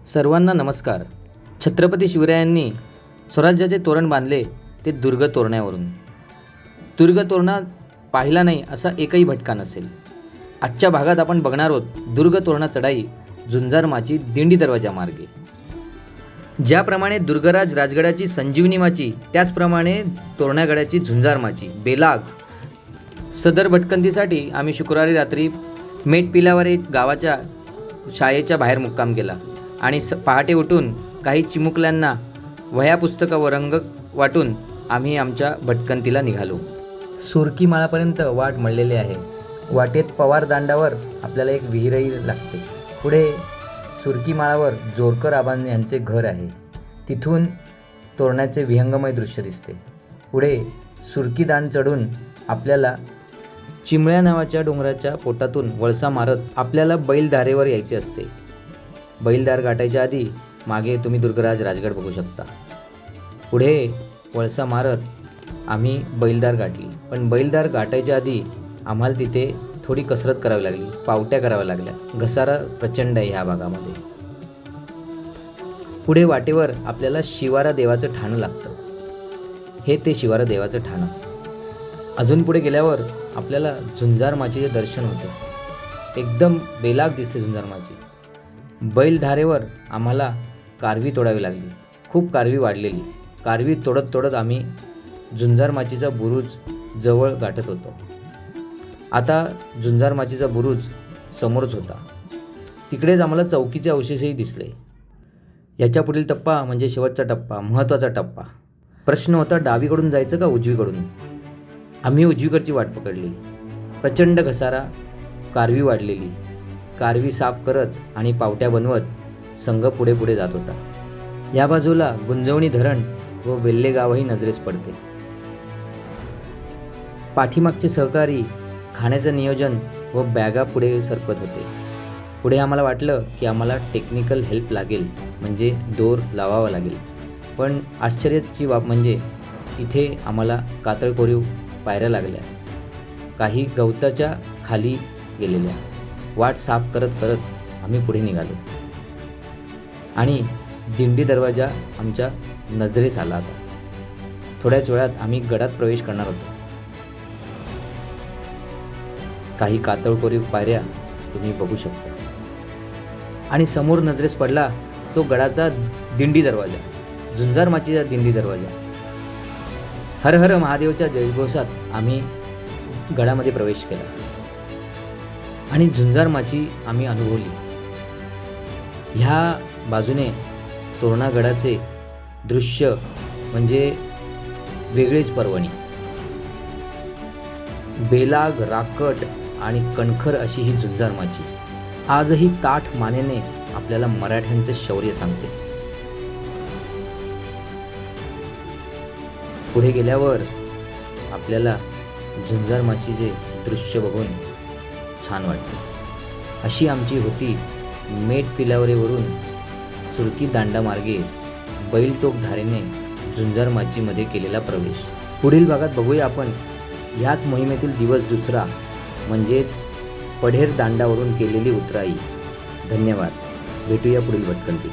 सर्वांना नमस्कार. छत्रपती शिवरायांनी स्वराज्याचे तोरण बांधले ते दुर्ग तोरण्यावरून. दुर्ग तोरणा पाहिला नाही असा एकही भटका नसेल. आजच्या भागात आपण बघणार आहोत दुर्ग तोरणा चढाई झुंजार माची दिंडी दरवाजा मार्गे. ज्याप्रमाणे दुर्गराज राजगडाची संजीवनी माची, त्याचप्रमाणे तोरण्यागडाची झुंजार माची बेलाग. सदर भटकंतीसाठी आम्ही शुक्रवारी रात्री मेटपिलावर एक गावाच्या शाळेच्या बाहेर मुक्काम केला आणि पहाटे उठून काही चिमुकल्यांना वह्या पुस्तकं व रंग वाटून आम्ही आमच्या भटकंतीला निघालो. सुरकी माळापर्यंत वाट मळलेली आहे. वाटेत पवार दांडावर आपल्याला एक विहीरही लागते. पुढे सुरकी माळावर जोरकर आबांनी यांचे घर आहे. तिथून तोरण्याचे विहंगमय दृश्य दिसते. पुढे सुरकी दांड चढून आपल्याला चिमळ्या नावाच्या डोंगराच्या पोटातून वळसा मारत आपल्याला बैलधारेवर यायचे असते. बैलदार गाठायच्या आधी मागे तुम्ही दुर्गराज राजगड बघू शकता. पुढे वळसा मारत आम्ही बैलदार गाठली. पण बैलदार गाठायच्या आधी आम्हाला तिथे थोडी कसरत करावी लागली, पावट्या कराव्या लागल्या. घसारा प्रचंड आहे ह्या भागामध्ये. पुढे वाटेवर आपल्याला शिवारा देवाचं ठाणं लागतं. हे ते शिवारा देवाचं ठाणं. अजून पुढे गेल्यावर आपल्याला झुंजार माचीचे दर्शन होते. एकदम बेलाग दिसते झुंजार माची. बैलधारेवर आम्हाला कारवी तोडावी लागली. खूप कारवी वाढलेली. कारवी तोडत तोडत आम्ही झुंजार माचीचा बुरुज जवळ गाठत होतो. आता झुंजार माचीचा बुरुज समोरच होता. तिकडेच आम्हाला चौकीचे अवशेषही दिसले. याच्या पुढील टप्पा म्हणजे शेवटचा टप्पा, महत्त्वाचा टप्पा. प्रश्न होता डावीकडून जायचं का उजवीकडून. आम्ही उजवीकडची वाट पकडली. प्रचंड घसारा, कारवी वाढलेली. कारवी साफ करत आणि पावट्या बनवत संघ पुढे पुढे जात होता. या बाजूला गुंजवणी धरण व वेल्हे गावही नजरेस पडते. पाठीमागचे सहकारी खाण्याचं नियोजन व बॅगा पुढे सरकत होते. पुढे आम्हाला वाटलं की आम्हाला टेक्निकल हेल्प लागेल, म्हणजे दोर लावावा लागेल. पण आश्चर्याची बाब म्हणजे इथे आम्हाला कातळकोरीव पायऱ्या लागल्या, काही गवताच्या खाली गेलेल्या. वाट साफ करत करत आम्ही पुढे निघालो आणि दिंडी दरवाजा आमच्या नजरेस आला होता. थोड्याच वेळात आम्ही गडात प्रवेश करणार होतो. काही कातळकोरीव पायऱ्या तुम्ही बघू शकता आणि समोर नजरेस पडला तो गडाचा दिंडी दरवाजा, झुंजार माचीचा दिंडी दरवाजा. हर हर महादेवच्या जयघोषात आम्ही गडामध्ये प्रवेश केला आणि झुंजार माची आम्ही अनुभवली. ह्या बाजूने तोरणागडाचे दृश्य म्हणजे वेगळीच पर्वणी. बेलाग, राकट आणि कणखर अशी ही झुंजार माची आजही ताठ मानेने आपल्याला मराठ्यांचे शौर्य सांगते. पुढे गेल्यावर आपल्याला झुंजार माचीचे दृश्य बघून छान वाटते. अशी आमची होती मेटपिलावरेवरून सुरकी दांडामार्गे बैलटोक धारेने झुंजार माचीमध्ये केलेला प्रवेश. पुढील भागात बघूया आपण ह्याच मोहिमेतील दिवस दुसरा, म्हणजेच पढेर दांडावरून केलेली उतराई. धन्यवाद. भेटूया पुढील भटकंतीत.